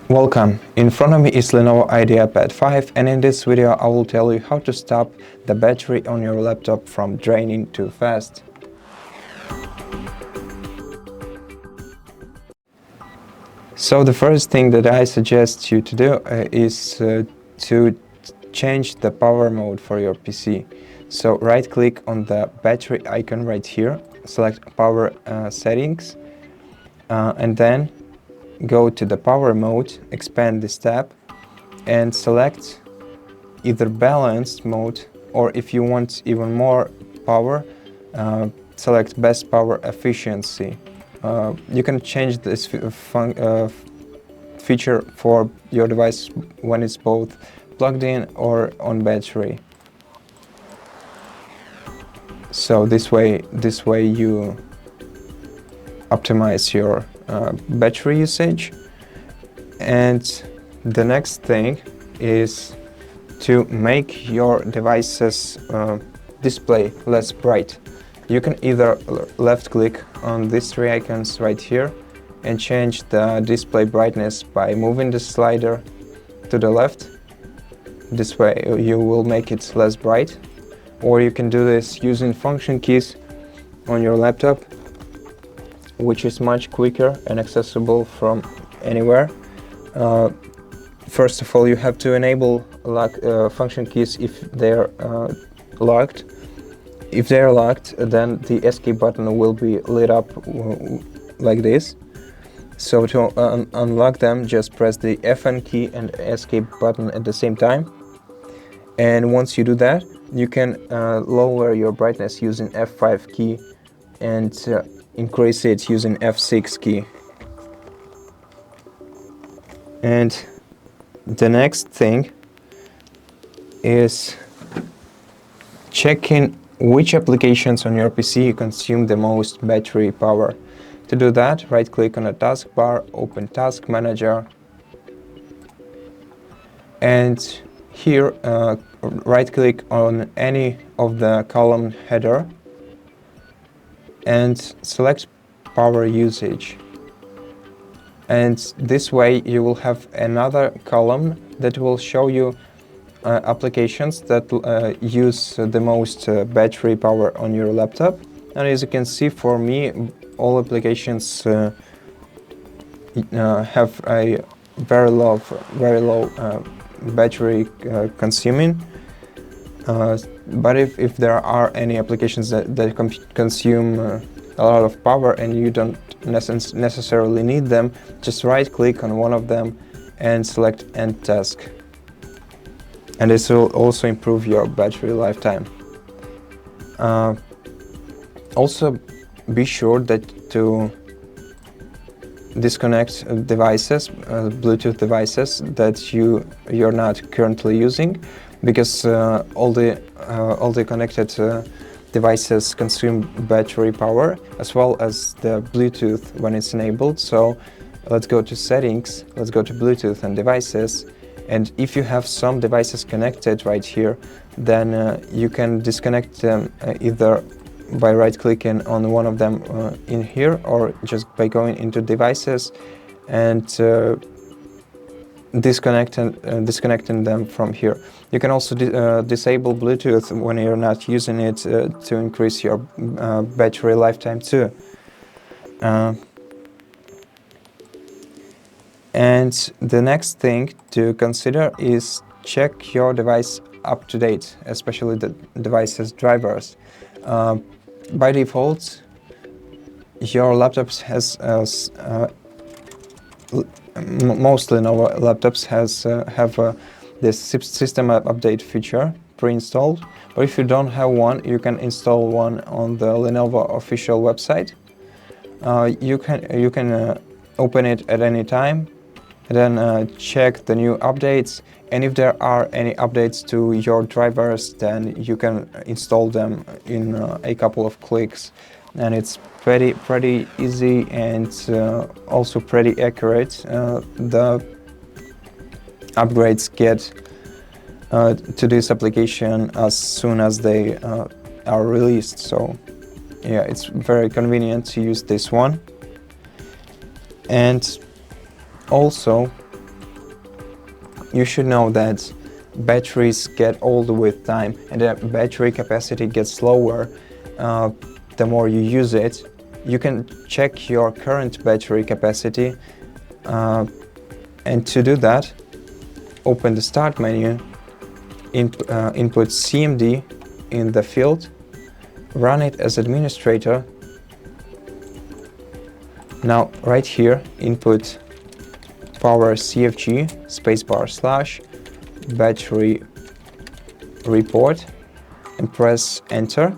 Welcome, in front of me is LENOVO IdeaPad 5, and in this video I will tell you how to stop the battery on your laptop from draining too fast. So the first thing that I suggest you to do is to change the power mode for your PC. So right click on the battery icon right here, select power settings, and then go to the power mode, expand this tab and select either balanced mode, or if you want even more power, select best power efficiency. You can change this feature for your device when it's both plugged in or on battery. So this way you optimize your battery usage. And the next thing is to make your device's display less bright. You can either left click on these three icons right here and change the display brightness by moving the slider to the left. This way you will make it less bright. Or you can do this using function keys on your laptop, which is much quicker and accessible from anywhere. First of all, you have to enable function keys if they're locked. If they're locked, then the escape button will be lit up like this. So to unlock them, just press the FN key and escape button at the same time. And once you do that, you can lower your brightness using F5 key and increase it using F6 key. And the next thing is checking which applications on your PC consume the most battery power. To do that, right click on the taskbar, open Task Manager, and here right click on any of the column header and select power usage. And this way you will have another column that will show you applications that use the most battery power on your laptop. And as you can see, for me, all applications have a very low battery consuming. But if there are any applications that consume a lot of power and you don't necessarily need them, just right click on one of them and select End Task. And this will also improve your battery lifetime. Also be sure that to disconnect devices, Bluetooth devices that you're not currently using, because all the connected devices consume battery power as well as the Bluetooth when it's enabled. So let's go to settings, let's go to Bluetooth and devices, and if you have some devices connected right here, then you can disconnect them either by right clicking on one of them in here, or just by going into devices and disconnecting them from here. You can also disable Bluetooth when you're not using it to increase your battery lifetime too. And the next thing to consider is check your device up to date, especially the device's drivers. By default, your laptops has most Lenovo laptops have this system update feature pre-installed. But if you don't have one, you can install one on the Lenovo official website. You can open it at any time, and then check the new updates. And if there are any updates to your drivers, then you can install them in a couple of clicks. And it's pretty easy and also pretty accurate. The upgrades get to this application as soon as they are released. So yeah, it's very convenient to use this one. And also you should know that batteries get older with time, and the battery capacity gets lower the more you use it. You can check your current battery capacity, and to do that, open the Start menu, input CMD in the field, run it as administrator. Now right here, input power CFG / battery report and press enter.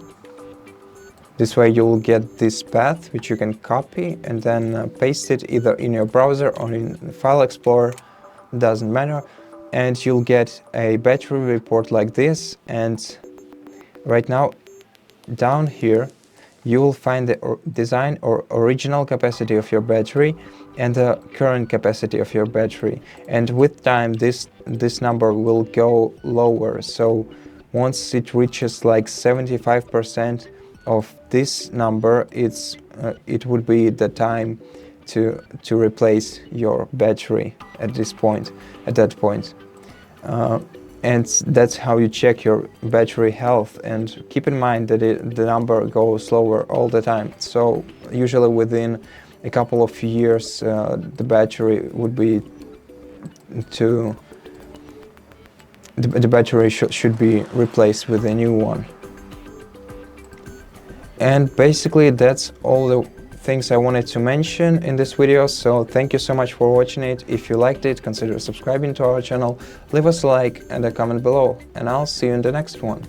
This way you will get this path, which you can copy and then paste it either in your browser or in File Explorer, doesn't matter, and you'll get a battery report like this. And right now down here you will find the design or original capacity of your battery and the current capacity of your battery, and with time this number will go lower. So once it reaches like 75% of this number, it would be the time to replace your battery at that point. And that's how you check your battery health. And keep in mind that the number goes lower all the time. So usually within a couple of years, the battery would be the battery should be replaced with a new one. And basically that's all the things I wanted to mention in this video, so thank you so much for watching it. If you liked it, consider subscribing to our channel, leave us a like and a comment below, and I'll see you in the next one.